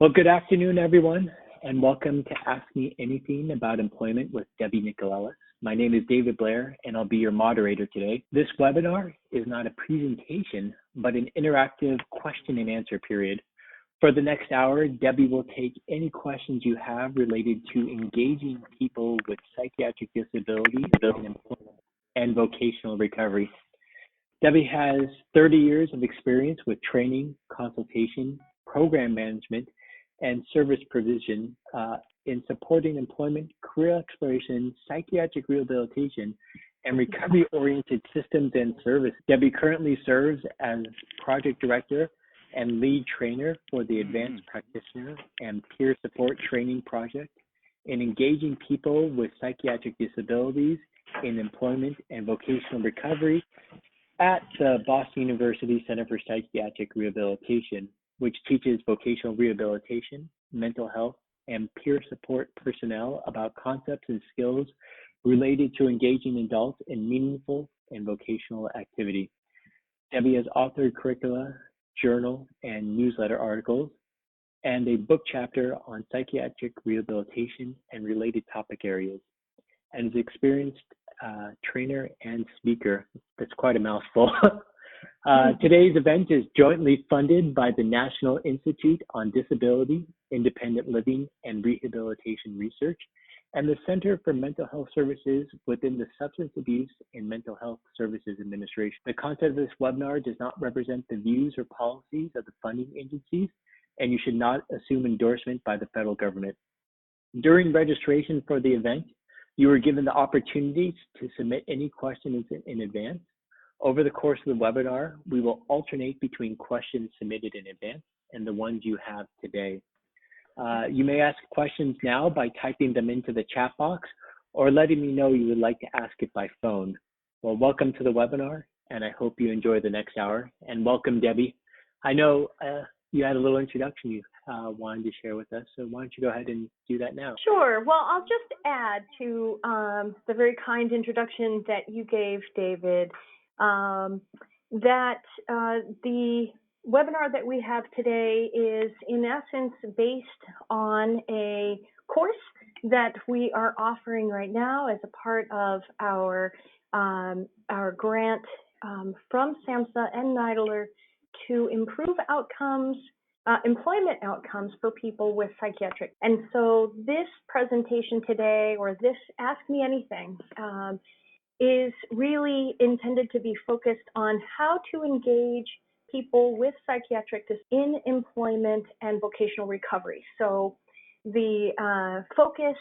Well, good afternoon, everyone, and welcome to Ask Me Anything About Employment with Debbie Nicolellis. My name is David Blair, and I'll be your moderator today. This webinar is not a presentation, but an interactive question and answer period. For the next hour, Debbie will take any questions you have related to engaging people with psychiatric disabilities in employment and vocational recovery. Debbie has 30 years of experience with training, consultation, program management, and service provision in supporting employment, career exploration, psychiatric rehabilitation, and recovery-oriented systems and service. Debbie currently serves as project director and lead trainer for the Advanced Practitioner and Peer Support Training Project in engaging people with psychiatric disabilities in employment and vocational recovery at the Boston University Center for Psychiatric Rehabilitation, which teaches vocational rehabilitation, mental health, and peer support personnel about concepts and skills related to engaging adults in meaningful and vocational activity. Debbie has authored curricula, journal, and newsletter articles, and a book chapter on psychiatric rehabilitation and related topic areas, and is an experienced trainer and speaker. That's quite a mouthful. Today's event is jointly funded by the National Institute on Disability, Independent Living, and Rehabilitation Research, and the Center for Mental Health Services within the Substance Abuse and Mental Health Services Administration. The content of this webinar does not represent the views or policies of the funding agencies, and you should not assume endorsement by the federal government. During registration for the event, you were given the opportunity to submit any questions in advance. Over the course of the webinar, we will alternate between questions submitted in advance and the ones you have today. You may ask questions now by typing them into the chat box or letting me know you would like to ask it by phone. Well, welcome to the webinar, and I hope you enjoy the next hour. And welcome, Debbie. I know you had a little introduction you wanted to share with us, so why don't you go ahead and do that now? Sure. Well, I'll just add to the very kind introduction that you gave, David, that the webinar that we have today is in essence based on a course that we are offering right now as a part of our grant from SAMHSA and NIDLR to improve outcomes, employment outcomes for people with psychiatric. And so this presentation today, or this Ask Me Anything, is really intended to be focused on how to engage people with psychiatric in employment and vocational recovery. So the focus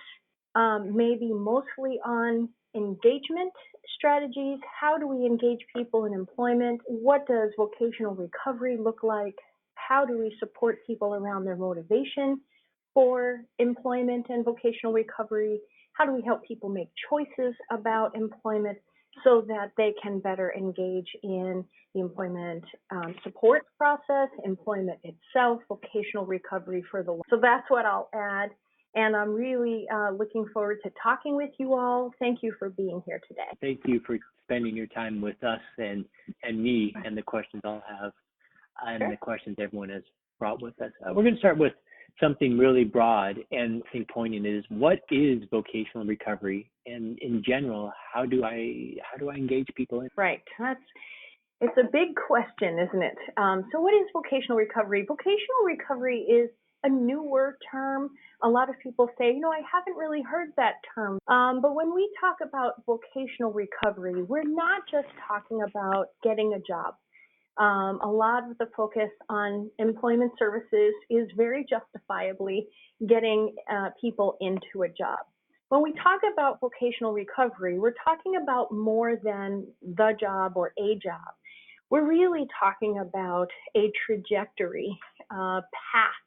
may be mostly on engagement strategies. How do we engage people in employment? What does vocational recovery look like? How do we support people around their motivation for employment and vocational recovery? How do we help people make choices about employment so that they can better engage in the employment support process, employment itself, vocational recovery for the work? So that's what I'll add. And I'm really looking forward to talking with you all. Thank you for being here today. Thank you for spending your time with us and me and the questions I'll have and the questions everyone has brought with us. We're going to start with something really broad and poignant is, what is vocational recovery? And in general, how do I engage people in? Right. It's a big question, isn't it? So what is vocational recovery? Vocational recovery is a newer term. A lot of people say, I haven't really heard that term. But when we talk about vocational recovery, we're not just talking about getting a job. A lot of the focus on employment services is very justifiably getting people into a job. When we talk about vocational recovery, we're talking about more than the job or a job. We're really talking about a trajectory, path,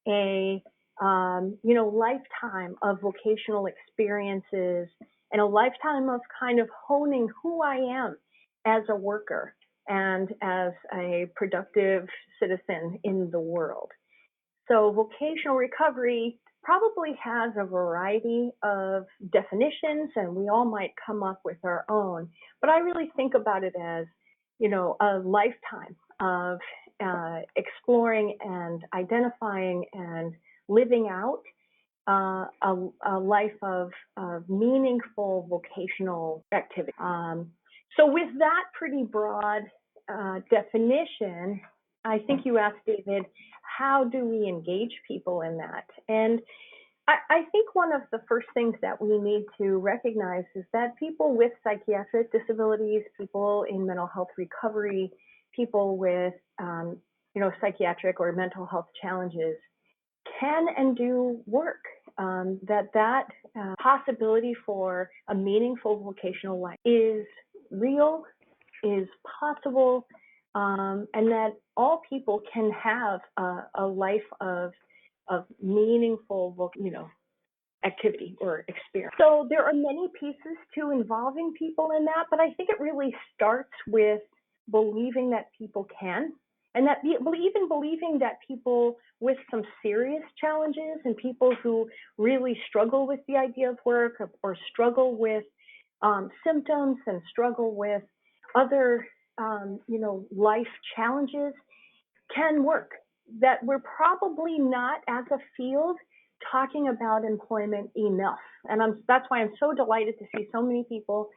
a lifetime of vocational experiences and a lifetime of kind of honing who I am as a worker and as a productive citizen in the world. So vocational recovery probably has a variety of definitions, and we all might come up with our own. But I really think about it as, a lifetime of exploring and identifying and living out a life of meaningful vocational activity. So with that pretty broad definition, I think you asked, David, how do we engage people in that? And I think one of the first things that we need to recognize is that people with psychiatric disabilities, people in mental health recovery, people with psychiatric or mental health challenges can and do work. That possibility for a meaningful vocational life is real, is possible, and that all people can have a life of meaningful, activity or experience. So there are many pieces to involving people in that, but I think it really starts with believing that people can, and that even believing that people with some serious challenges and people who really struggle with the idea of work or struggle with symptoms and struggle with other, life challenges can work. That we're probably not, as a field, talking about employment enough. And that's why I'm so delighted to see so many people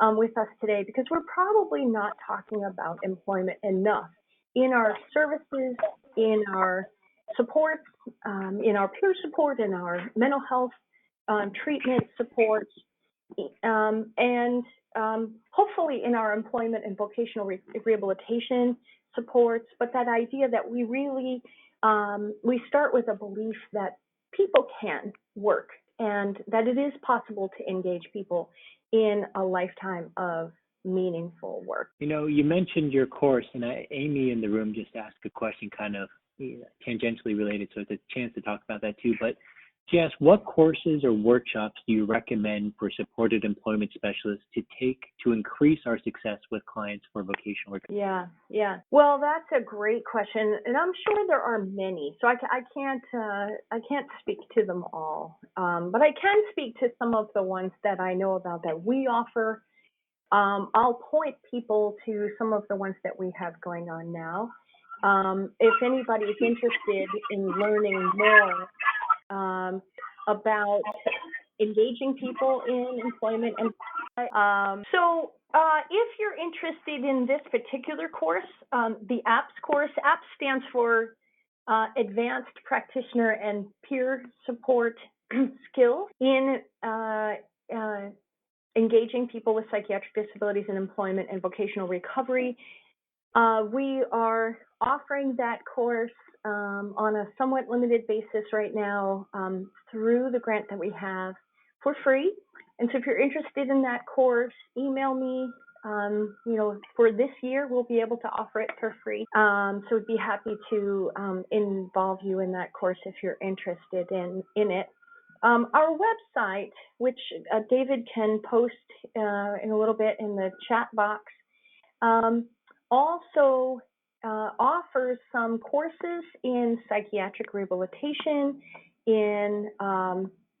with us today, because we're probably not talking about employment enough in our services, in our supports, in our peer support, in our mental health treatment supports, and hopefully in our employment and vocational rehabilitation supports. But that idea that we really, we start with a belief that people can work and that it is possible to engage people in a lifetime of meaningful work. You mentioned your course, and Amy in the room just asked a question kind of tangentially related, so it's a chance to talk about that too. But she asked, what courses or workshops do you recommend for supported employment specialists to take to increase our success with clients for vocational work? Yeah. Well, that's a great question, and I'm sure there are many. So I can't speak to them all, but I can speak to some of the ones that I know about that we offer. I'll point people to some of the ones that we have going on now. If anybody is interested in learning more about engaging people in employment, and if you're interested in this particular course, the APPS course, APPS stands for Advanced Practitioner and Peer Support Skills in engaging people with psychiatric disabilities in employment and vocational recovery. We are offering that course on a somewhat limited basis right now through the grant that we have for free. And so if you're interested in that course, email me. For this year, we'll be able to offer it for free. So we'd be happy to involve you in that course if you're interested in it. Our website, which David can post in a little bit in the chat box, also offers some courses in psychiatric rehabilitation, in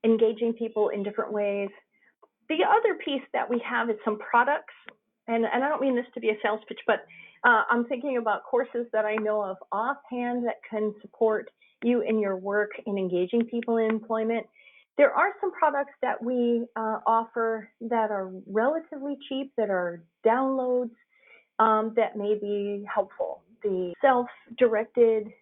engaging people in different ways. The other piece that we have is some products, and I don't mean this to be a sales pitch, but I'm thinking about courses that I know of offhand that can support you in your work in engaging people in employment. There are some products that we offer that are relatively cheap, that are downloads that may be helpful. The self-directed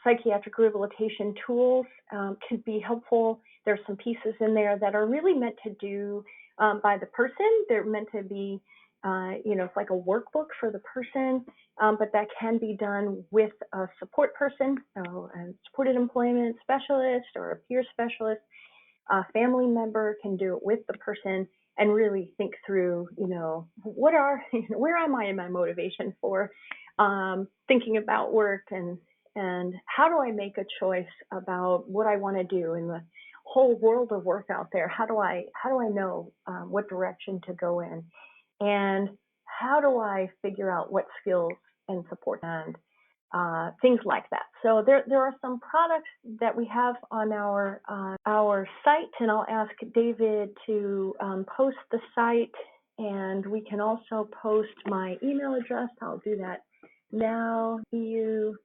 psychiatric rehabilitation tools can be helpful. There's some pieces in there that are really meant to do by the person. They're meant to be, it's like a workbook for the person, but that can be done with a support person, a supported employment specialist or a peer specialist. A family member can do it with the person and really think through, where am I in my motivation for thinking about work, and how do I make a choice about what I want to do in the whole world of work out there? How do I know what direction to go in, and how do I figure out what skills and support and things like that. So there are some products that we have on our site, and I'll ask David to post the site, and we can also post my email address. I'll do that noweu.edu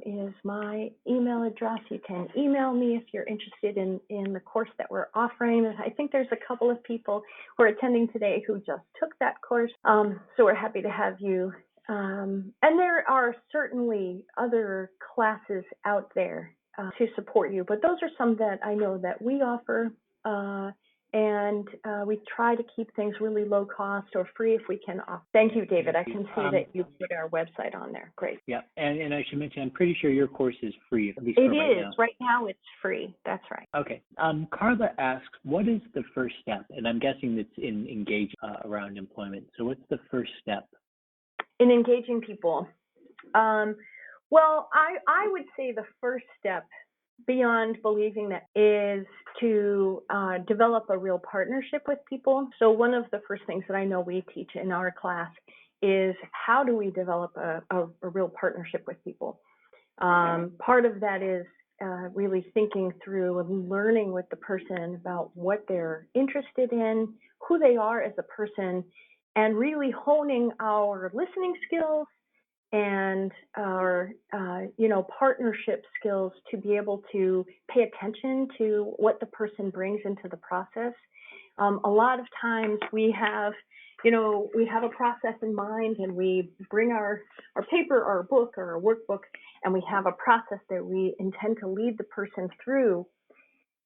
is my email address. You can email me if you're interested in the course that we're offering. I think there's a couple of people who are attending today who just took that course, so we're happy to have you. And there are certainly other classes out there to support you, but those are some that I know that we offer. And we try to keep things really low cost or free if we can. Thank you, David. I can see that you put our website on there. Great. Yeah, and I should mention, I'm pretty sure your course is free, at least it for right is. now. Right now it's free. That's right. Okay. Carla asks, what is the first step? And I'm guessing it's in engage around employment. So what's the first step? In engaging people. Well, I would say the first step, beyond believing that, is to develop a real partnership with people. So one of the first things that I know we teach in our class is how do we develop a real partnership with people. Part of that is really thinking through and learning with the person about what they're interested in, who they are as a person, and really honing our listening skills and our partnership skills to be able to pay attention to what the person brings into the process. A lot of times we have a process in mind, and we bring our paper or our book or our workbook, and we have a process that we intend to lead the person through.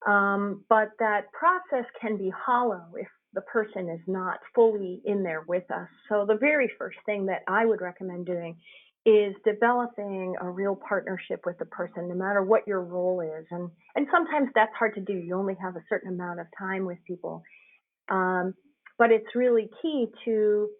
But that process can be hollow if the person is not fully in there with us. So the very first thing that I would recommend doing is developing a real partnership with the person, no matter what your role is. And sometimes that's hard to do. You only have a certain amount of time with people. But it's really key to,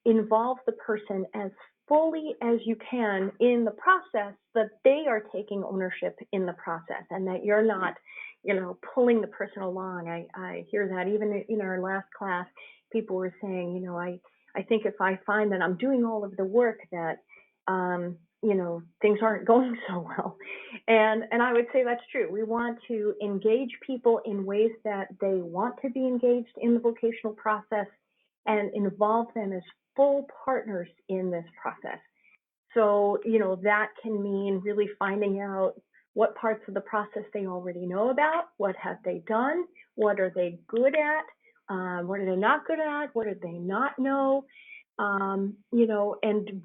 involve the person as fully as you can in the process, that they are taking ownership in the process, and that you're not, pulling the person along. I hear that even in our last class, people were saying, I think if I find that I'm doing all of the work, that, things aren't going so well. And I would say that's true. We want to engage people in ways that they want to be engaged in the vocational process and involve them as full partners in this process. So, that can mean really finding out what parts of the process they already know about, what have they done, what are they good at, what are they not good at, what do they not know, and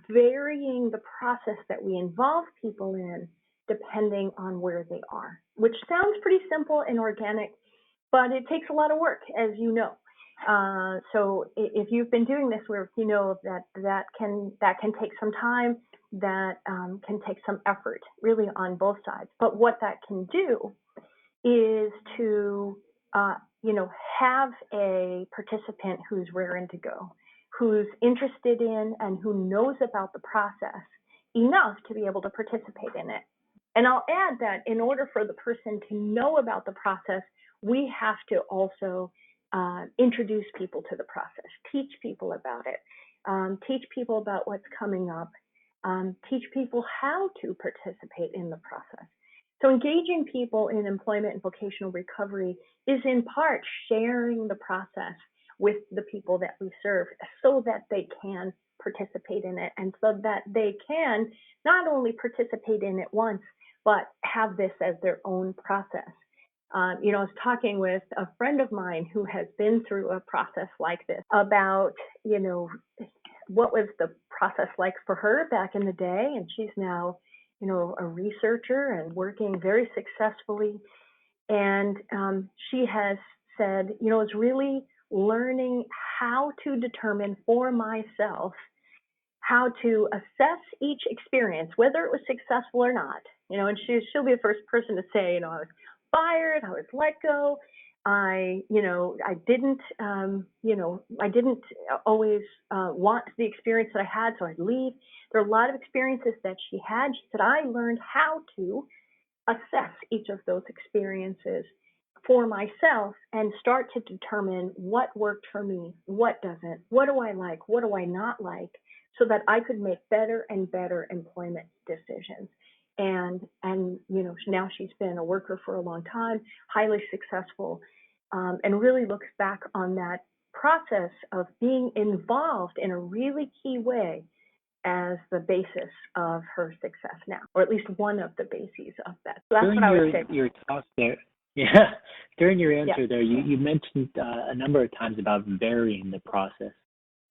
varying the process that we involve people in depending on where they are, which sounds pretty simple and organic, but it takes a lot of work, as you know. So if you've been doing this work, you know that can take some time, that can take some effort, really on both sides. But what that can do is to, have a participant who's raring to go, who's interested in and who knows about the process enough to be able to participate in it. And I'll add that in order for the person to know about the process, we have to also introduce people to the process, teach people about it, teach people about what's coming up, teach people how to participate in the process. So engaging people in employment and vocational recovery is in part sharing the process with the people that we serve so that they can participate in it, and so that they can not only participate in it once, but have this as their own process. I was talking with a friend of mine who has been through a process like this about, what was the process like for her back in the day, and she's now, a researcher and working very successfully. And she has said, it's really learning how to determine for myself how to assess each experience, whether it was successful or not. And she'll be the first person to say, I was fired, I was let go, I didn't always want the experience that I had, so I'd leave. There are a lot of experiences that she had. She said, I learned how to assess each of those experiences for myself and start to determine what worked for me, what doesn't, what do I like, what do I not like, so that I could make better and better employment decisions. And now she's been a worker for a long time, highly successful, and really looks back on that process of being involved in a really key way as the basis of her success now, or at least one of the bases of that. So that's what I would say. Your talk there, yeah, during your answer Yeah. there, you mentioned a number of times about varying the process.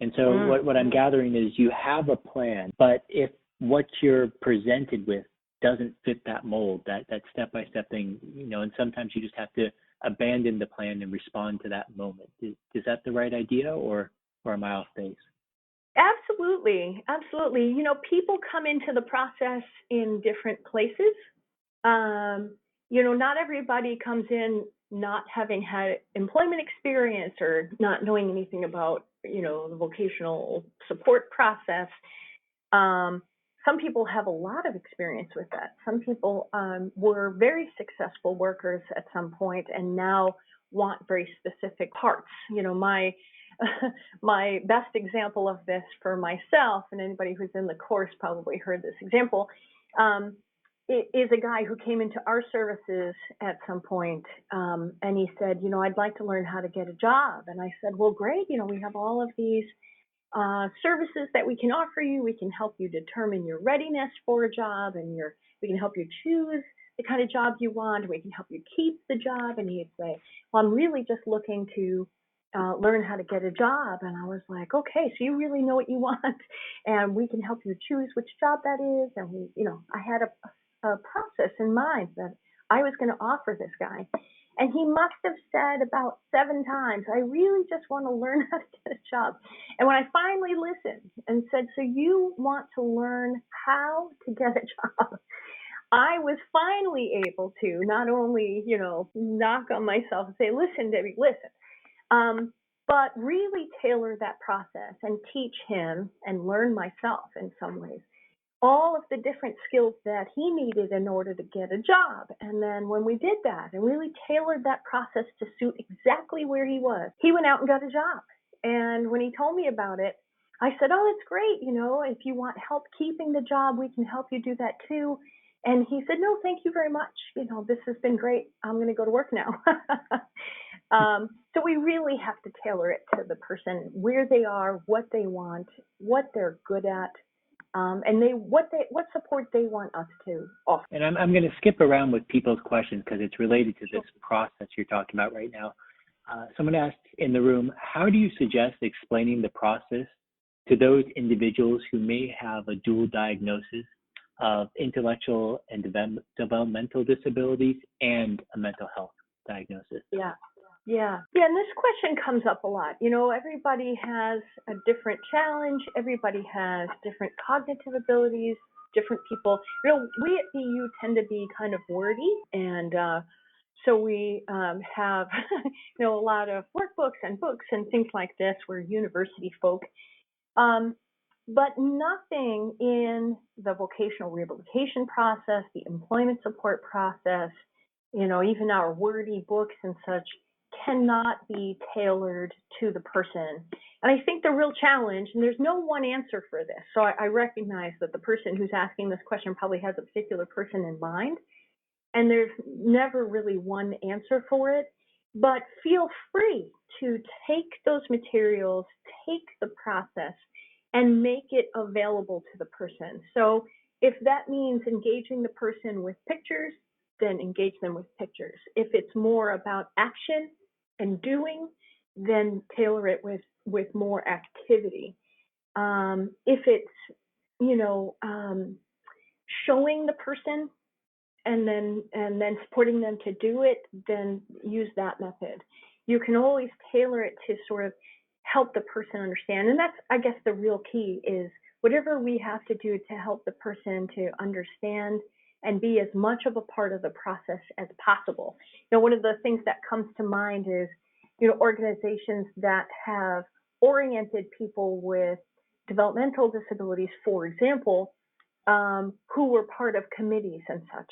And so what I'm gathering is you have a plan, but if what you're presented with doesn't fit that mold, that step-by-step thing, and sometimes you just have to abandon the plan and respond to that moment. Is that the right idea, or am I off base? Absolutely. Absolutely. People come into the process in different places. Not everybody comes in not having had employment experience or not knowing anything about, the vocational support process. Some people have a lot of experience with that. Some people were very successful workers at some point and now want very specific parts. My best example of this for myself, and anybody who's in the course probably heard this example, is a guy who came into our services at some point, and he said, I'd like to learn how to get a job. And I said, well, great, we have all of these services that we can offer you. We can help you determine your readiness for a job, and we can help you choose the kind of job you want. We can help you keep the job. And he'd say, well, I'm really just looking to learn how to get a job. And I was like, okay, so you really know what you want, and we can help you choose which job that is. And I had a process in mind that I was going to offer this guy. And he must have said about 7 times, I really just want to learn how to get a job. And when I finally listened and said, so you want to learn how to get a job, I was finally able to not only, knock on myself and say, listen, Debbie, listen, but really tailor that process and teach him and learn myself in some ways all of the different skills that he needed in order to get a job. And then when we did that and really tailored that process to suit exactly where he was, he went out and got a job. And when he told me about it, I said, oh, that's great. If you want help keeping the job, we can help you do that too. And he said, no, thank you very much. This has been great. I'm going to go to work now. So we really have to tailor it to the person, where they are, what they want, what they're good at, and what support they want us to offer. And I'm going to skip around with people's questions because it's related to this process you're talking about right now. Someone asked in the room, how do you suggest explaining the process to those individuals who may have a dual diagnosis of intellectual and developmental disabilities and a mental health diagnosis? Yeah, and this question comes up a lot. Everybody has a different challenge. Everybody has different cognitive abilities, different people. We at BU tend to be kind of wordy, and so we have, a lot of workbooks and books and things like this. We're university folk. But nothing in the vocational rehabilitation process, the employment support process, even our wordy books and such, cannot be tailored to the person. And I think the real challenge, and there's no one answer for this, so I recognize that the person who's asking this question probably has a particular person in mind, and there's never really one answer for it, but feel free to take those materials, take the process, and make it available to the person. So if that means engaging the person with pictures, then engage them with pictures. If it's more about action and doing, then tailor it with more activity. If it's, showing the person and then supporting them to do it, then use that method. You can always tailor it to sort of help the person understand. And that's, I guess, the real key is whatever we have to do to help the person to understand and be as much of a part of the process as possible. One of the things that comes to mind is, organizations that have oriented people with developmental disabilities, for example, who were part of committees and such,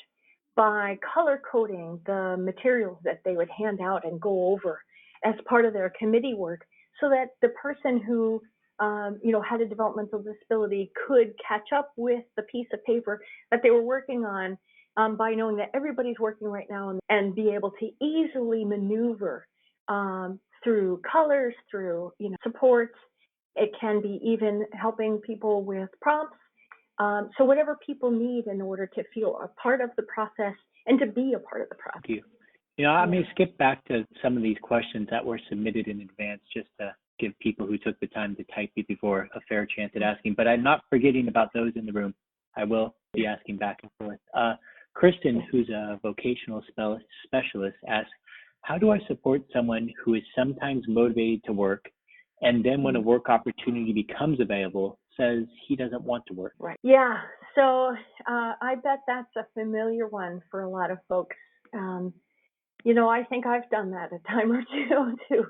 by color coding the materials that they would hand out and go over as part of their committee work, so that the person who had a developmental disability could catch up with the piece of paper that they were working on by knowing that everybody's working right now, and be able to easily maneuver through colors, through supports. It can be even helping people with prompts. So whatever people need in order to feel a part of the process and to be a part of the process. Thank you. I may skip back to some of these questions that were submitted in advance just to give people who took the time to type it before a fair chance at asking, but I'm not forgetting about those in the room. I will be asking back and forth. Kristen, who's a vocational specialist, asks, how do I support someone who is sometimes motivated to work and then when a work opportunity becomes available, says he doesn't want to work? Right. Yeah. So I bet that's a familiar one for a lot of folks. I think I've done that a time or two too.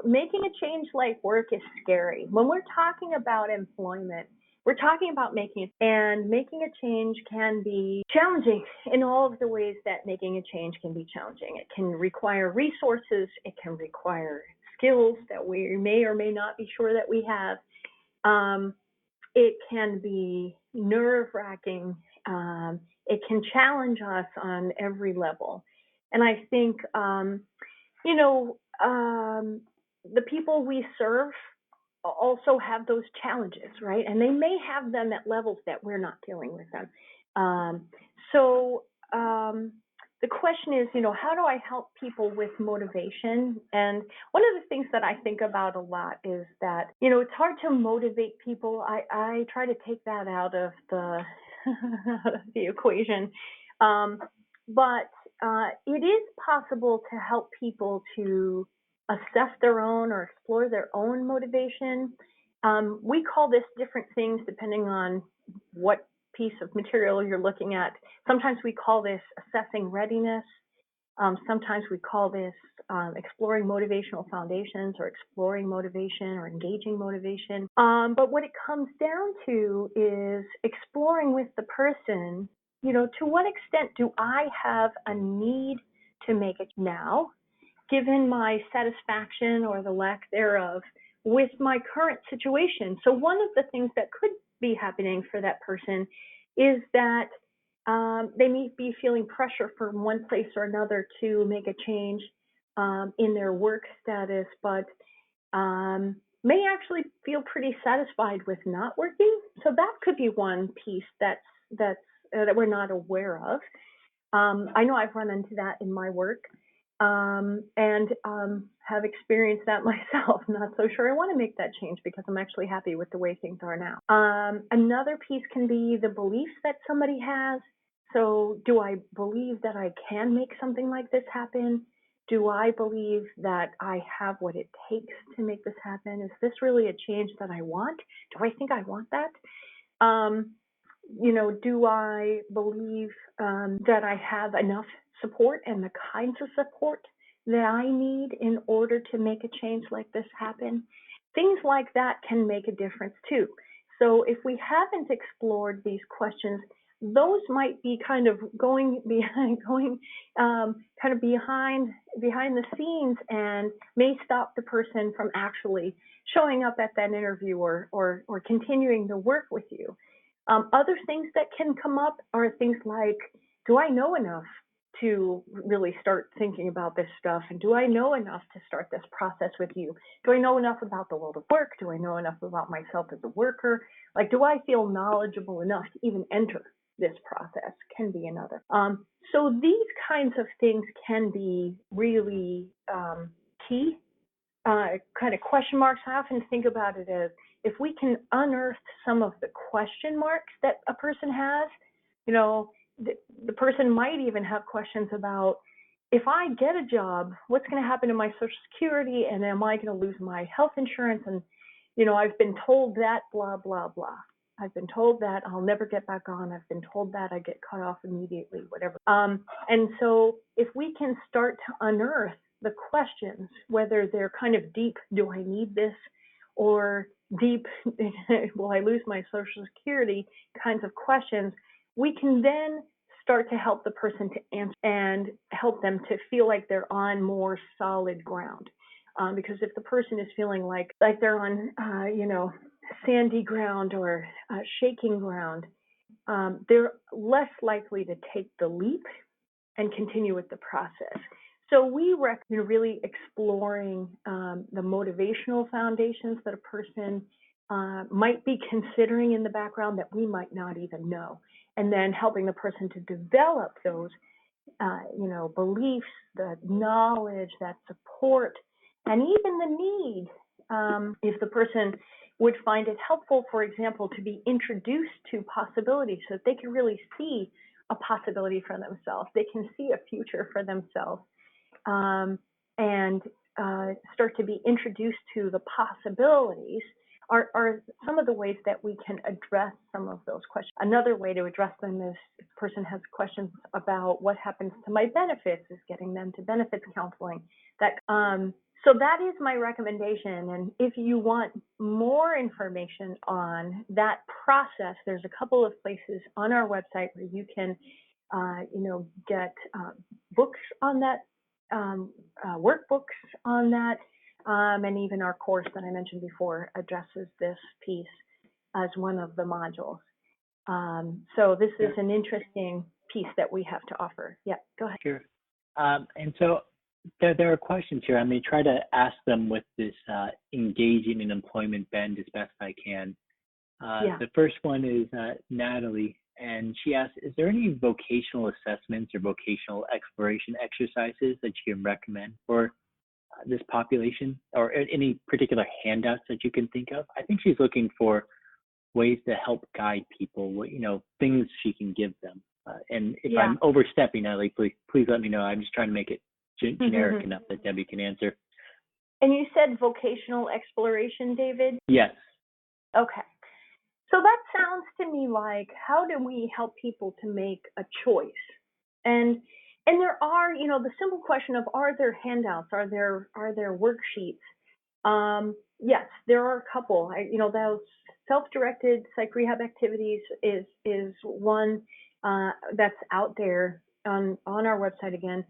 Making a change like work is scary. When we're talking about employment, we're talking about making a change can be challenging in all of the ways that making a change can be challenging. It can require resources. It can require skills that we may or may not be sure that we have. It can be nerve-wracking. It can challenge us on every level. And I think, the people we serve also have those challenges, right? And they may have them at levels that we're not dealing with them. The question is, how do I help people with motivation? And one of the things that I think about a lot is that, it's hard to motivate people. I try to take that out of the equation. But it is possible to help people to assess their own or explore their own motivation. We call this different things depending on what piece of material you're looking at. Sometimes we call this assessing readiness. Sometimes we call this exploring motivational foundations or exploring motivation or engaging motivation. But what it comes down to is exploring with the person, to what extent do I have a need to make it now, given my satisfaction or the lack thereof with my current situation. So one of the things that could be happening for that person is that they may be feeling pressure from one place or another to make a change in their work status, but may actually feel pretty satisfied with not working. So that could be one piece that we're not aware of. I know I've run into that in my work. And have experienced that myself. I'm not so sure I want to make that change because I'm actually happy with the way things are now. Another piece can be the beliefs that somebody has. So do I believe that I can make something like this happen? Do I believe that I have what it takes to make this happen? Is this really a change that I want? Do I think I want that? Do I believe that I have enough support and the kinds of support that I need in order to make a change like this happen? Things like that can make a difference too. So if we haven't explored these questions, those might be kind of going behind the scenes and may stop the person from actually showing up at that interview or continuing to work with you. Other things that can come up are things like, do I know enough to really start thinking about this stuff? And do I know enough to start this process with you? Do I know enough about the world of work? Do I know enough about myself as a worker? Like, do I feel knowledgeable enough to even enter this process? Can be another. So these kinds of things can be really key. Kind of question marks. I often think about it as, if we can unearth some of the question marks that a person has, the person might even have questions about, if I get a job, what's going to happen to my Social Security, and am I going to lose my health insurance? And, I've been told that, blah, blah, blah. I've been told that I'll never get back on. I've been told that I get cut off immediately, whatever. And so if we can start to unearth the questions, whether they're kind of deep, do I need this, or deep, will I lose my Social Security kinds of questions, we can then start to help the person to answer and help them to feel like they're on more solid ground. Because if the person is feeling like they're on, sandy ground or shaking ground, they're less likely to take the leap and continue with the process. So we recommend really exploring the motivational foundations that a person might be considering in the background that we might not even know, and then helping the person to develop those, beliefs, the knowledge, that support, and even the need. If the person would find it helpful, for example, to be introduced to possibilities so that they can really see a possibility for themselves. They can see a future for themselves. And start to be introduced to the possibilities are some of the ways that we can address some of those questions. Another way to address them is if a person has questions about what happens to my benefits, is getting them to benefits counseling. So that is my recommendation. And if you want more information on that process, there's a couple of places on our website where you can, get books on that, workbooks on that, and even our course that I mentioned before addresses this piece as one of the modules. So this is an interesting piece that we have to offer. Yeah, go ahead. Sure. And so there are questions here. I may try to ask them with this engaging in employment bend as best I can. The first one is Natalie, and she asks, is there any vocational assessments or vocational exploration exercises that you can recommend for this population, or any particular handouts that you can think of? I think she's looking for ways to help guide people, things she can give them. And if I'm overstepping, Natalie, please let me know. I'm just trying to make it generic enough that Debbie can answer. And you said vocational exploration, David? Yes. Okay. So that sounds to me like, how do we help people to make a choice? And there are, the simple question of, are there handouts? Are there worksheets? Yes, there are a couple. Those self-directed psych rehab activities is one that's out there on our website again.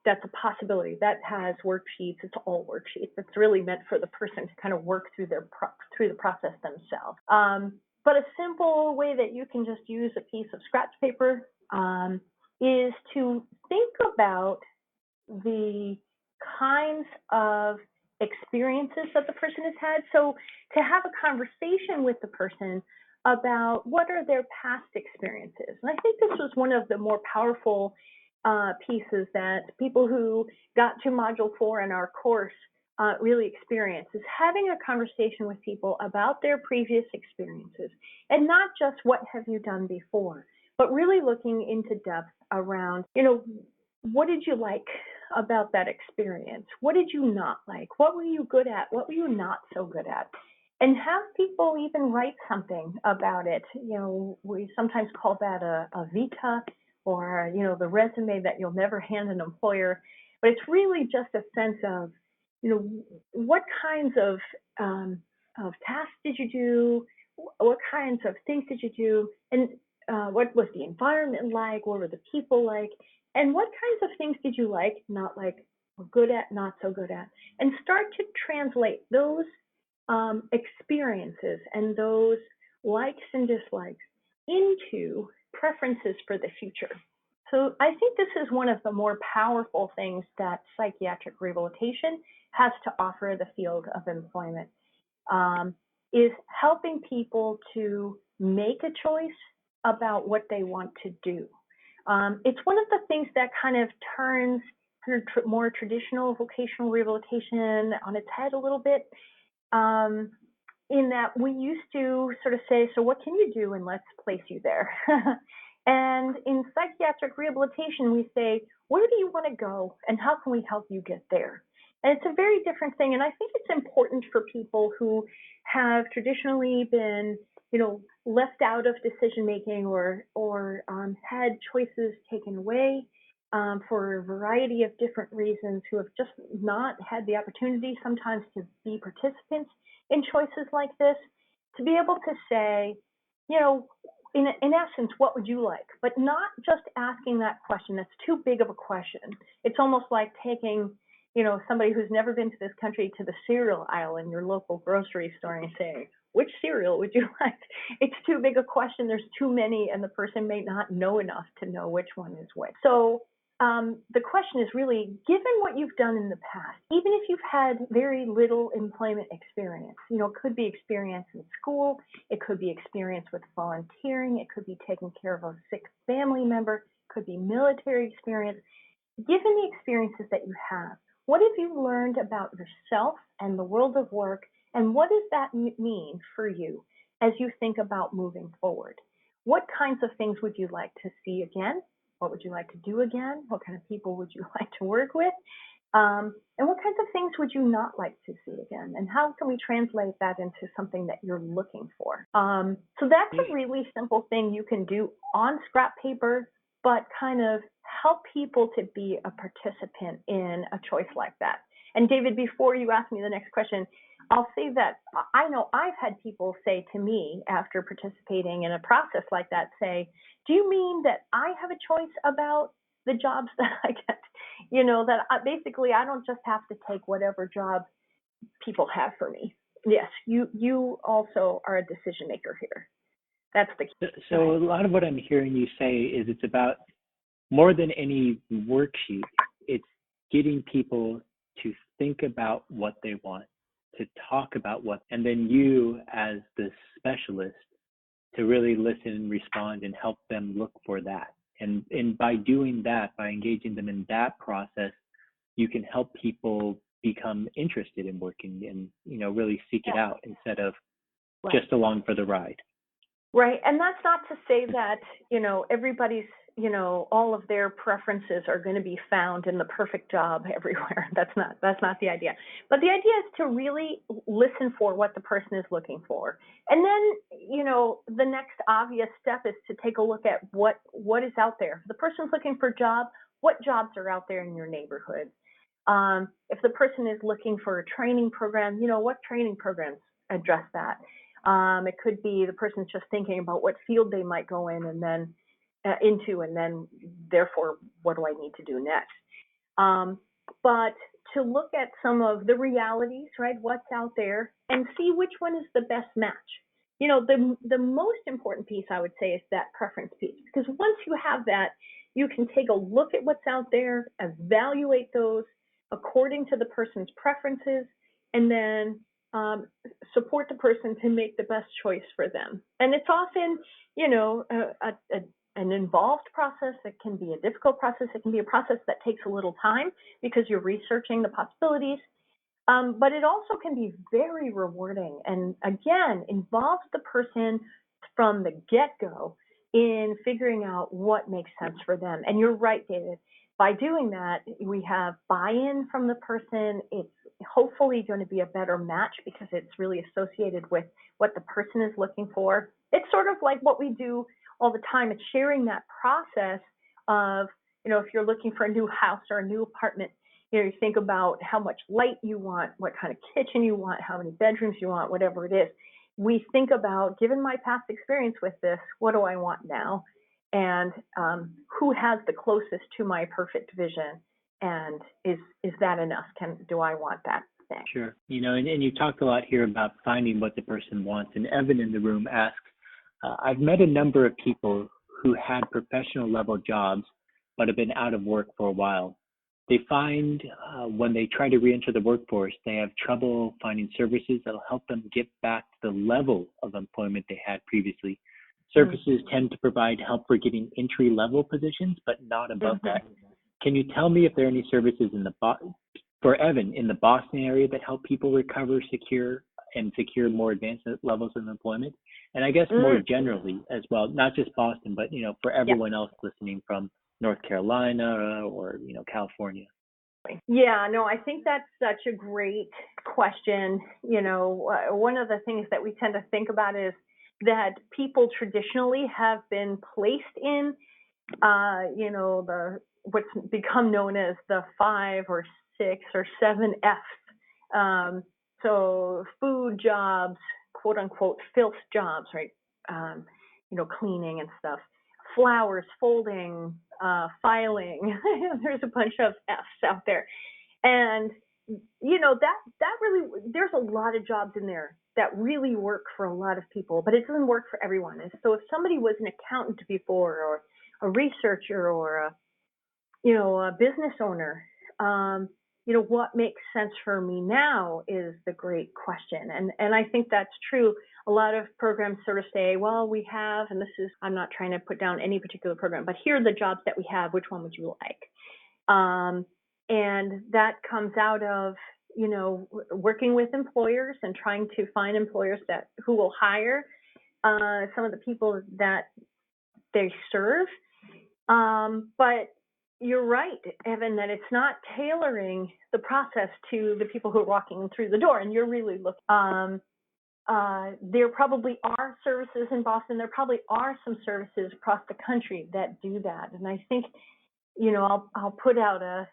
That's a possibility. That has worksheets. It's all worksheets. It's really meant for the person to kind of work through through the process themselves. But a simple way that you can just use a piece of scratch paper is to think about the kinds of experiences that the person has had. So to have a conversation with the person about what are their past experiences. And I think this was one of the more powerful pieces that people who got to Module 4 in our course really experience, is having a conversation with people about their previous experiences, and not just what have you done before, but really looking into depth around, what did you like about that experience? What did you not like? What were you good at? What were you not so good at? And have people even write something about it. We sometimes call that a vita, or, the resume that you'll never hand an employer. But it's really just a sense of, what kinds of tasks did you do? What kinds of things did you do? And what was the environment like? What were the people like? And what kinds of things did you like, not like, or good at, not so good at? And start to translate those experiences and those likes and dislikes into preferences for the future. So I think this is one of the more powerful things that psychiatric rehabilitation has to offer the field of employment, is helping people to make a choice about what they want to do. It's one of the things that kind of turns more traditional vocational rehabilitation on its head a little bit, in that we used to sort of say, so what can you do, and let's place you there. And in psychiatric rehabilitation, we say, where do you want to go, and how can we help you get there? And it's a very different thing. And I think it's important for people who have traditionally been, left out of decision making, or had choices taken away for a variety of different reasons, who have just not had the opportunity sometimes to be participants in choices like this, to be able to say, in essence, what would you like? But not just asking that question. That's too big of a question. It's almost like taking, somebody who's never been to this country to the cereal aisle in your local grocery store and saying, which cereal would you like? It's too big a question. There's too many, and the person may not know enough to know which one is which. So the question is really, given what you've done in the past, even if you've had very little employment experience, it could be experience in school, it could be experience with volunteering, it could be taking care of a sick family member, it could be military experience. Given the experiences that you have, what have you learned about yourself and the world of work, and what does that mean for you as you think about moving forward? What kinds of things would you like to see again? What would you like to do again? What kind of people would you like to work with? And what kinds of things would you not like to see again? And how can we translate that into something that you're looking for? So that's a really simple thing you can do on scrap paper, but kind of help people to be a participant in a choice like that. And David, before you ask me the next question, I'll say that I know I've had people say to me after participating in a process like that, say, do you mean that I have a choice about the jobs that I get? Basically I don't just have to take whatever job people have for me. Yes, you also are a decision maker here. That's the key. So a lot of what I'm hearing you say is it's about more than any worksheet, it's getting people to think about what they want, to talk about what, and then you as the specialist to really listen and respond and help them look for that. And by doing that, by engaging them in that process, you can help people become interested in working and, really seek it out instead of just along for the ride. Right. And that's not to say that, everybody's, all of their preferences are going to be found in the perfect job everywhere. That's not the idea. But the idea is to really listen for what the person is looking for. And then, the next obvious step is to take a look at what is out there. If the person's looking for a job, what jobs are out there in your neighborhood? If the person is looking for a training program, what training programs address that? It could be the person's just thinking about what field they might go in and then into, and then therefore, what do I need to do next? But to look at some of the realities, right? What's out there, and see which one is the best match. The most important piece I would say is that preference piece, because once you have that, you can take a look at what's out there, evaluate those according to the person's preferences, and then support the person to make the best choice for them. And it's often, an involved process. It can be a difficult process. It can be a process that takes a little time because you're researching the possibilities. But it also can be very rewarding and, again, involves the person from the get-go in figuring out what makes sense for them. And you're right, David. By doing that, we have buy-in from the person. It's hopefully going to be a better match because it's really associated with what the person is looking for. It's sort of like what we do all the time. It's sharing that process of, if you're looking for a new house or a new apartment, you think about how much light you want, what kind of kitchen you want, how many bedrooms you want, whatever it is. We think about, given my past experience with this, what do I want now? And who has the closest to my perfect vision, and is that enough? Do I want that thing? Sure. And you talked a lot here about finding what the person wants. And Evan in the room asks, I've met a number of people who had professional level jobs but have been out of work for a while. They find when they try to re-enter the workforce, they have trouble finding services that'll help them get back to the level of employment they had previously. Services tend to provide help for getting entry-level positions, but not above that. Can you tell me if there are any services for Evan in the Boston area that help people recover, secure more advanced levels of employment? And I guess more generally as well, not just Boston, but for everyone else listening from North Carolina or California. Yeah, no, I think that's such a great question. One of the things that we tend to think about is that people traditionally have been placed in, what's become known as the 5 or 6 or 7 F's. So food jobs, quote unquote, filth jobs, right? Cleaning and stuff, flowers, folding, filing. There's a bunch of F's out there. And, that really, there's a lot of jobs in there that really work for a lot of people, but it doesn't work for everyone. And so if somebody was an accountant before, or a researcher, or a business owner, what makes sense for me now is the great question. And I think that's true. A lot of programs sort of say, well, we have, and I'm not trying to put down any particular program, but here are the jobs that we have. Which one would you like? And that comes out of, working with employers and trying to find employers who will hire some of the people that they serve. But you're right, Evan, that it's not tailoring the process to the people who are walking through the door. And you're really looking. There probably are services in Boston. There probably are some services across the country that do that. And I think, I'll put out a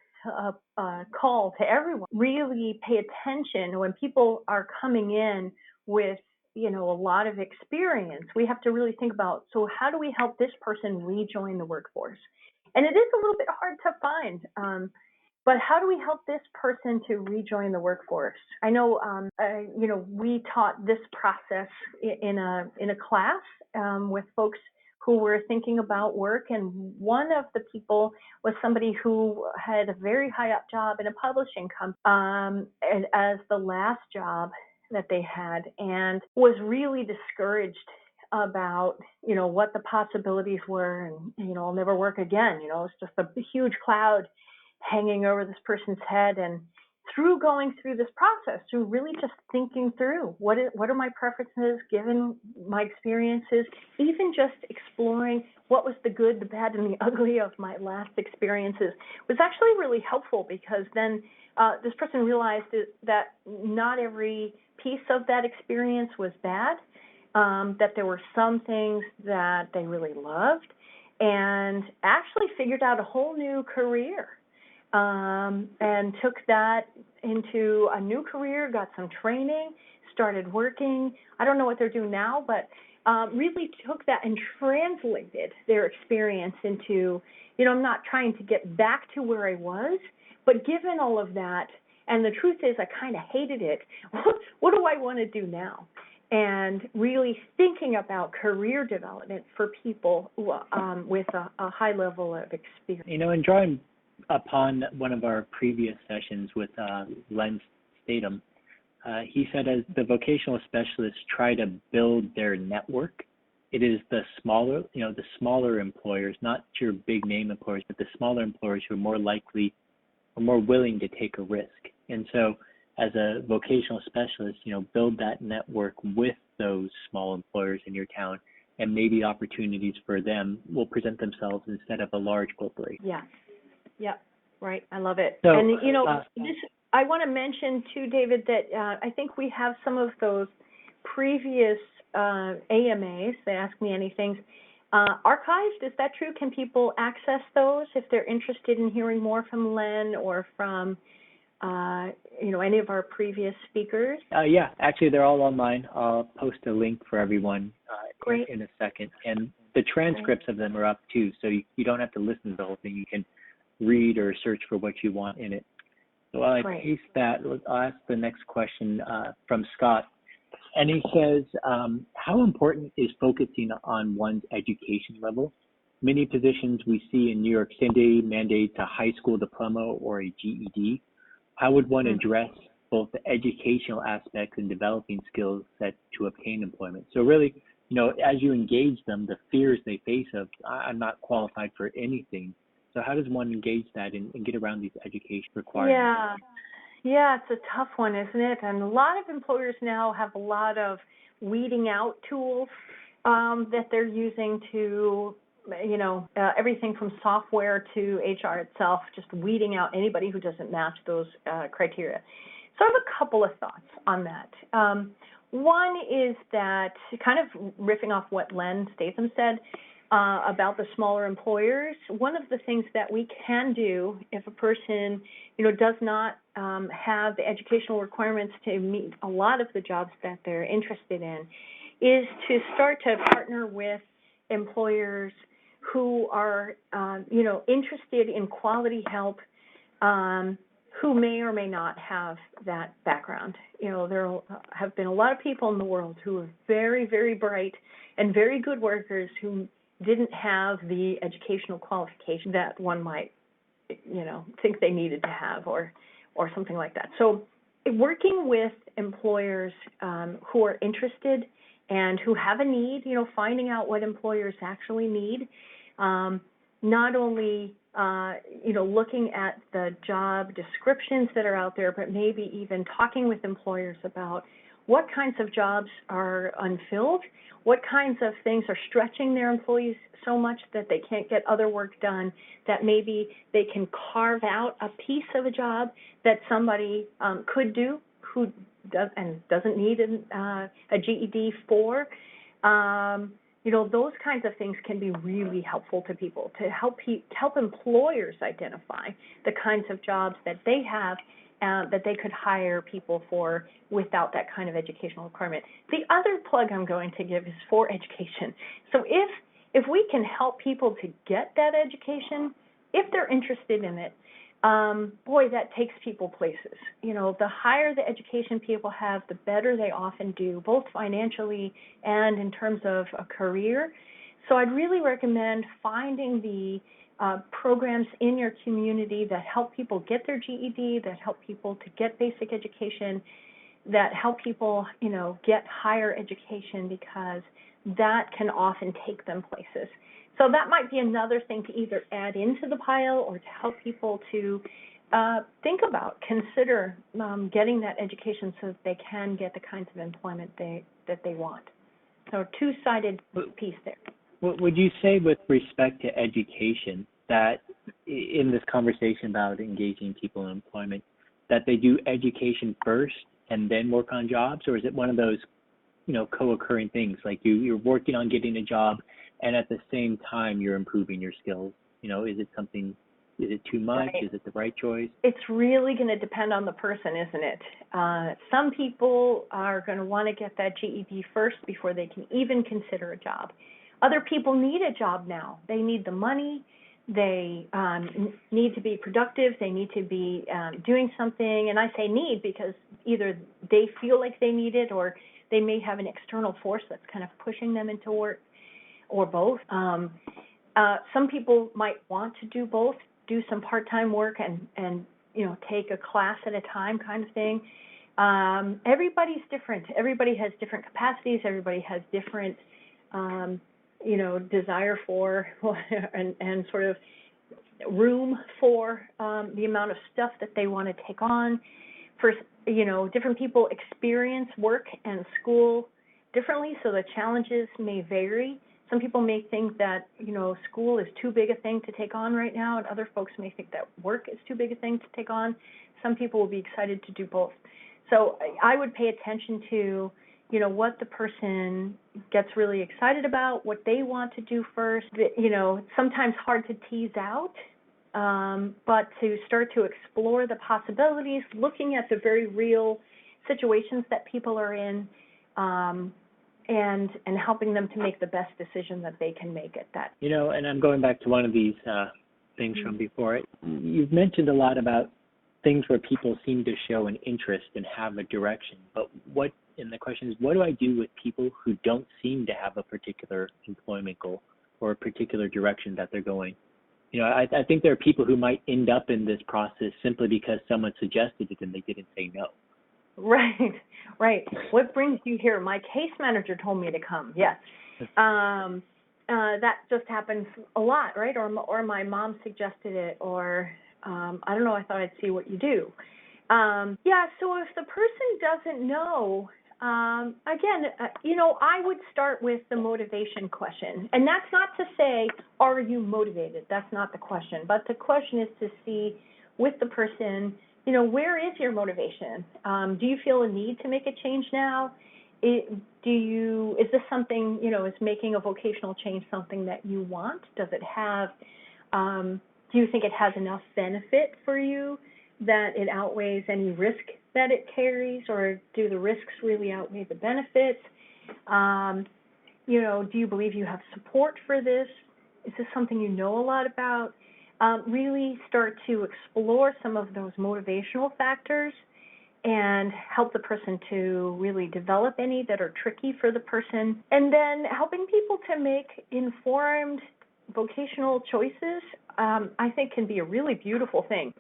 call to everyone. Really pay attention when people are coming in with, a lot of experience. We have to really think about, so how do we help this person rejoin the workforce? And it is a little bit hard to find, but how do we help this person to rejoin the workforce? I know, we taught this process in a class with folks who were thinking about work, and one of the people was somebody who had a very high up job in a publishing company as the last job that they had, and was really discouraged about, what the possibilities were, and, I'll never work again. It's just a huge cloud hanging over this person's head. And through going through this process, through really just thinking through what are my preferences given my experiences, even just exploring what was the good, the bad, and the ugly of my last experiences, was actually really helpful, because then this person realized that not every piece of that experience was bad, that there were some things that they really loved, and actually figured out a whole new career. And took that into a new career, got some training, started working. I don't know what they're doing now, but really took that and translated their experience into, I'm not trying to get back to where I was, but given all of that, and the truth is I kind of hated it, what do I want to do now? And really thinking about career development for people with a high level of experience. And drawing upon one of our previous sessions with Len Statham, he said as the vocational specialists try to build their network, it is the smaller employers, not your big name employers, but the smaller employers who are more likely or more willing to take a risk. And so as a vocational specialist, build that network with those small employers in your town, and maybe opportunities for them will present themselves instead of a large corporation. Yeah. Yeah, right. I love it. So, and, I want to mention, too, David, that I think we have some of those previous AMAs, they Ask Me Anythings, archived. Is that true? Can people access those if they're interested in hearing more from Len or from, any of our previous speakers? Yeah, actually, they're all online. I'll post a link for everyone in a second. And the transcripts of them are up, too, so you don't have to listen to the whole thing. You can read or search for what you want in it. So while I paste that, I'll ask the next question from Scott. And he says, how important is focusing on one's education level? Many positions we see in New York City mandate a high school diploma or a GED. How would one address both the educational aspects and developing skills set to obtain employment? So really, as you engage them, the fears they face of, I'm not qualified for anything. So how does one engage that and get around these education requirements? Yeah, it's a tough one, isn't it? And a lot of employers now have a lot of weeding out tools that they're using to, everything from software to HR itself, just weeding out anybody who doesn't match those criteria. So I have a couple of thoughts on that. One is that, kind of riffing off what Len Statham said, about the smaller employers, one of the things that we can do if a person, does not have the educational requirements to meet a lot of the jobs that they're interested in, is to start to partner with employers who are, interested in quality help, who may or may not have that background. There have been a lot of people in the world who are very, very bright and very good workers who didn't have the educational qualification that one might think they needed to have, or something like that. So working with employers who are interested and who have a need, finding out what employers actually need, not only looking at the job descriptions that are out there, but maybe even talking with employers about what kinds of jobs are unfilled, what kinds of things are stretching their employees so much that they can't get other work done, that maybe they can carve out a piece of a job that somebody could do who doesn't need a GED for. Those kinds of things can be really helpful to people, to help employers identify the kinds of jobs that they have that they could hire people for without that kind of educational requirement. The other plug I'm going to give is for education. So if we can help people to get that education, if they're interested in it, boy, that takes people places. The higher the education people have, the better they often do, both financially and in terms of a career. So I'd really recommend finding the programs in your community that help people get their GED, that help people to get basic education, that help people, get higher education, because that can often take them places. So that might be another thing to either add into the pile or to help people to think about, consider getting that education so that they can get the kinds of employment that they want. So two-sided piece there. Would you say, with respect to education, that in this conversation about engaging people in employment, that they do education first and then work on jobs, or is it one of those, co-occurring things, like you're working on getting a job and at the same time you're improving your skills? Is it too much? Right. Is it the right choice? It's really going to depend on the person, isn't it? Some people are going to want to get that GED first before they can even consider a job. Other people need a job now. They need the money. They need to be productive. They need to be doing something. And I say need because either they feel like they need it, or they may have an external force that's kind of pushing them into work, or both. Some people might want to do both, do some part-time work and take a class at a time kind of thing. Everybody's different. Everybody has different capacities. Everybody has different desire for and sort of room for the amount of stuff that they want to take on. For different people experience work and school differently, so the challenges may vary. Some people may think that school is too big a thing to take on right now, and other folks may think that work is too big a thing to take on. Some people will be excited to do both. So I would pay attention to what the person gets really excited about, what they want to do first. It's sometimes hard to tease out, but to start to explore the possibilities, looking at the very real situations that people are in, and helping them to make the best decision that they can make at that. And I'm going back to one of these things from before. You've mentioned a lot about things where people seem to show an interest and have a direction, but and the question is, what do I do with people who don't seem to have a particular employment goal or a particular direction that they're going? I think there are people who might end up in this process simply because someone suggested it and they didn't say no. Right. What brings you here? My case manager told me to come. Yes. That just happens a lot, right? Or my mom suggested it, or I don't know, I thought I'd see what you do. So if the person doesn't know, again, I would start with the motivation question. And that's not to say, are you motivated? That's not the question. But the question is to see with the person, where is your motivation? Do you feel a need to make a change now? Is this something, is making a vocational change something that you want? Does it have, do you think it has enough benefit for you that it outweighs any risk that it carries, or do the risks really outweigh the benefits? Do you believe you have support for this? Is this something you know a lot about? Really start to explore some of those motivational factors and help the person to really develop any that are tricky for the person. And then helping people to make informed vocational choices. I think can be a really beautiful thing.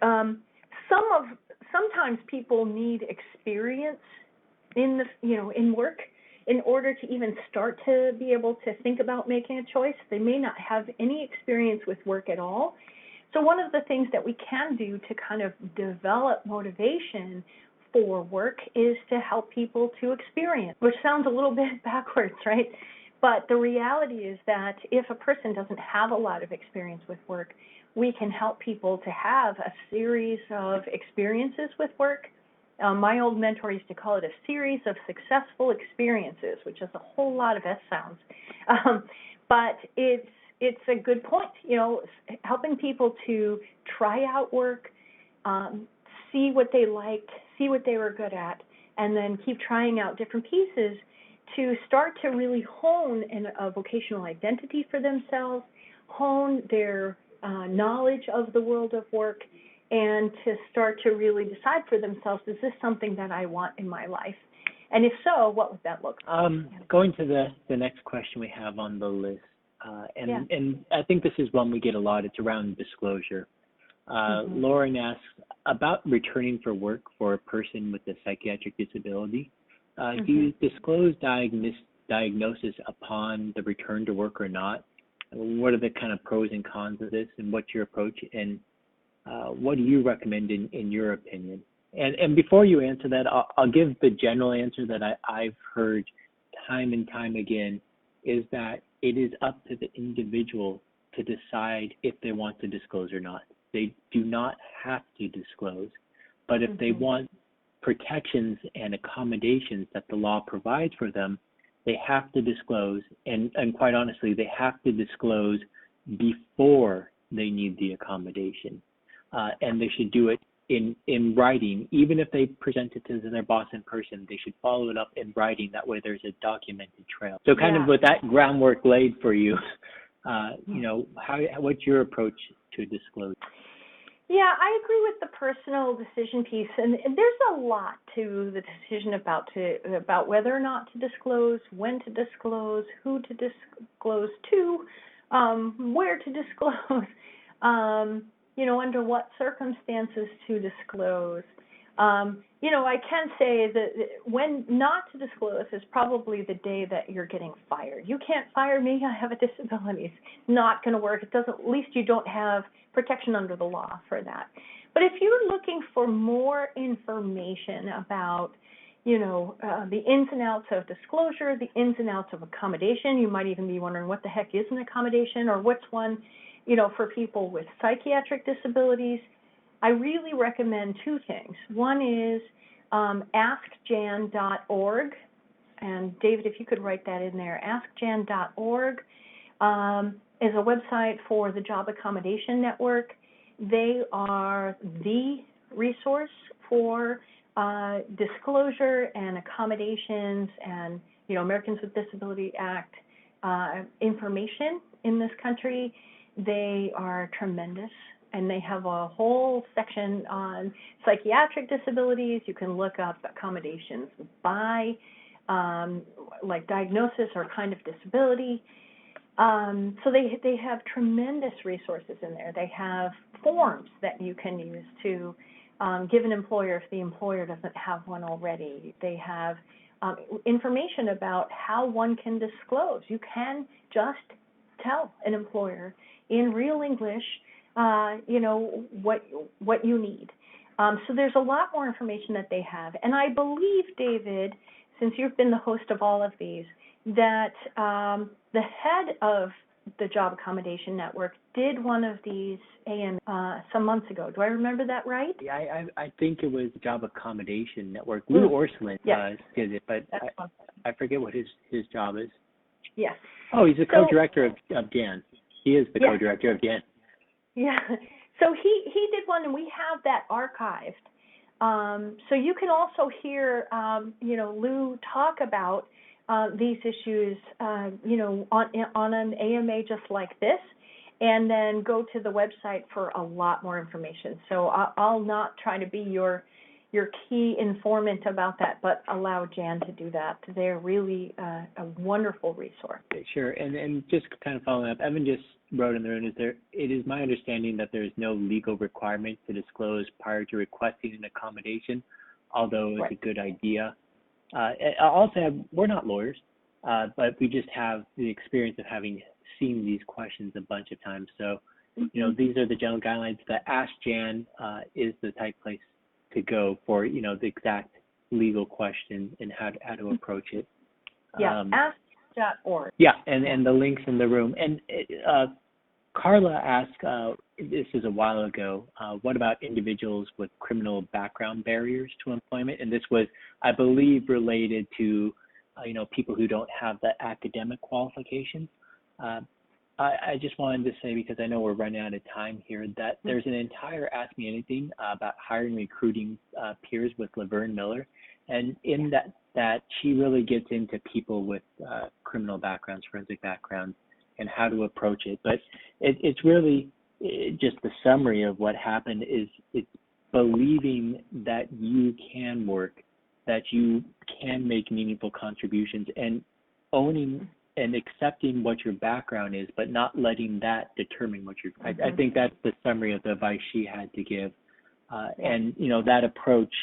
Sometimes people need experience in in work in order to even start to be able to think about making a choice. They may not have any experience with work at all. So one of the things that we can do to kind of develop motivation for work is to help people to experience, which sounds a little bit backwards, right? But the reality is that if a person doesn't have a lot of experience with work, we can help people to have a series of experiences with work. My old mentor used to call it a series of successful experiences, which is a whole lot of S sounds. But it's a good point, helping people to try out work, see what they liked, see what they were good at, and then keep trying out different pieces to start to really hone a vocational identity for themselves, hone their knowledge of the world of work, and to start to really decide for themselves, is this something that I want in my life? And if so, what would that look like? Going to the next question we have on the list, and I think this is one we get a lot. It's around disclosure. Lauren asks about returning for work for a person with a psychiatric disability. Do you disclose diagnosis upon the return to work or not? What are the kind of pros and cons of this, and what's your approach, and what do you recommend in your opinion? And before you answer that, I'll give the general answer that I've heard time and time again, is that it is up to the individual to decide if they want to disclose or not. They do not have to disclose, but if they want protections and accommodations that the law provides for them, they have to disclose, and quite honestly, they have to disclose before they need the accommodation. And they should do it in writing. Even if they present it to their boss in person, they should follow it up in writing. That way there's a documented trail. So kind of with that groundwork laid for you, what's your approach to disclosure? Yeah, I agree with the personal decision piece, and there's a lot to the decision about whether or not to disclose, when to disclose, who to disclose to, where to disclose, under what circumstances to disclose. I can say that when not to disclose is probably the day that you're getting fired. You can't fire me. I have a disability. It's not going to work. It doesn't. At least you don't have protection under the law for that. But if you're looking for more information about, the ins and outs of disclosure, the ins and outs of accommodation, you might even be wondering what the heck is an accommodation, or what's one, for people with psychiatric disabilities. I really recommend two things. One is askjan.org, and David, if you could write that in there, askjan.org is a website for the Job Accommodation Network. They are the resource for disclosure and accommodations and, Americans with Disability Act information in this country. They are tremendous. And they have a whole section on psychiatric disabilities. You can look up accommodations by, like diagnosis or kind of disability. So they have tremendous resources in there. They have forms that you can use to give an employer if the employer doesn't have one already. They have information about how one can disclose. You can just tell an employer in real English what you need. So there's a lot more information that they have. And I believe, David, since you've been the host of all of these, that the head of the Job Accommodation Network did one of these some months ago. Do I remember that right? Yeah, I think it was Job Accommodation Network. Lou Orslin did it, but I forget what his job is. Yes. Oh, he's the co-director of DAN. He is the co-director of DAN. Yeah, so he did one, and we have that archived. So you can also hear, Lou talk about these issues, on an AMA just like this, and then go to the website for a lot more information. So I'll not try to be your, your key informant about that, but allow Jan to do that. They're really a wonderful resource. Sure, and just kind of following up, Evan just wrote in the room, it is my understanding that there is no legal requirement to disclose prior to requesting an accommodation, although it's Right. a good idea. I'll also add, we're not lawyers, but we just have the experience of having seen these questions a bunch of times. So, you know, these are the general guidelines. The Ask Jan is the type place to go for, you know, the exact legal question and how to approach it. Yeah, ask.org. Yeah, and the links in the room. And Carla asked, this is a while ago, what about individuals with criminal background barriers to employment? And this was, I believe, related to, you know, people who don't have the academic qualifications. I just wanted to say, because I know we're running out of time here, that there's an entire Ask Me Anything about hiring, recruiting peers with Laverne Miller. And in that she really gets into people with criminal backgrounds, forensic backgrounds, and how to approach it. But it's really just the summary of what happened is it's believing that you can work, that you can make meaningful contributions, and owning and accepting what your background is, but not letting that determine what you're. I think that's the summary of the advice she had to give. And, you know, that approach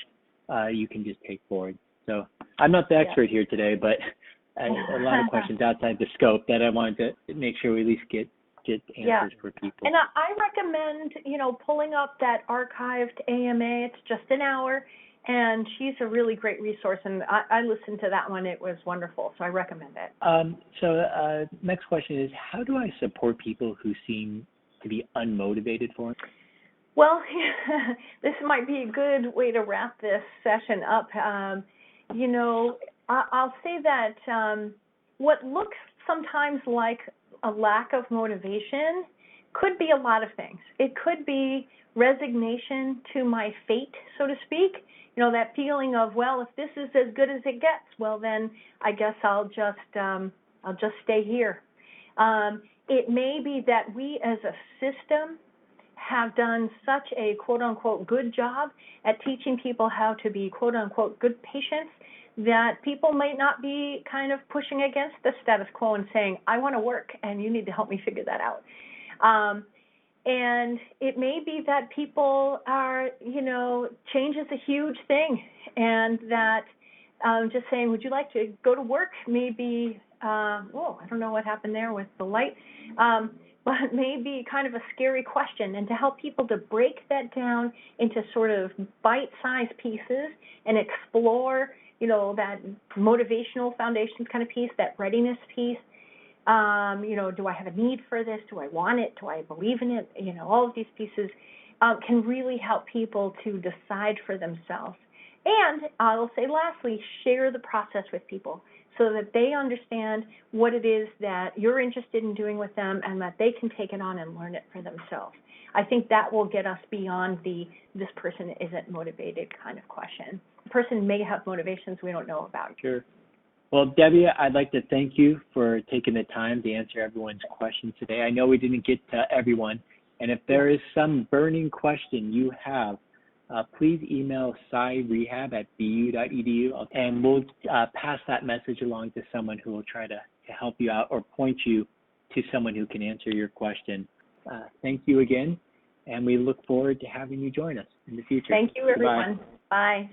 you can just take forward. So I'm not the expert here today, but a lot of questions outside the scope that I wanted to make sure we at least get answers for people. And I recommend, you know, pulling up that archived AMA. It's just an hour, and she's a really great resource. And I listened to that one. It was wonderful, so I recommend it. So next question is, how do I support people who seem to be unmotivated for it? Well, this might be a good way to wrap this session up. You know, I'll say that what looks sometimes like a lack of motivation could be a lot of things. It could be resignation to my fate, so to speak. You know, that feeling of, well, if this is as good as it gets, well, then I guess I'll just stay here. It may be that we as a system have done such a quote-unquote good job at teaching people how to be quote-unquote good patients that people might not be kind of pushing against the status quo and saying, I want to work and you need to help me figure that out. And it may be that people are, you know, change is a huge thing, and that just saying, would you like to go to work, maybe, I don't know what happened there with the light, but maybe kind of a scary question, and to help people to break that down into sort of bite-sized pieces and explore, you know, that motivational foundations kind of piece, that readiness piece. You know, do I have a need for this? Do I want it? Do I believe in it? You know, all of these pieces can really help people to decide for themselves. And I'll say lastly, share the process with people so that they understand what it is that you're interested in doing with them and that they can take it on and learn it for themselves. I think that will get us beyond the this person isn't motivated kind of question. The person may have motivations we don't know about. Sure. Well, Debbie, I'd like to thank you for taking the time to answer everyone's questions today. I know we didn't get to everyone, and if there is some burning question you have, please email scirehab@bu.edu, and we'll pass that message along to someone who will try to help you out or point you to someone who can answer your question. Thank you again, and we look forward to having you join us in the future. Thank you, everyone. Goodbye. Bye.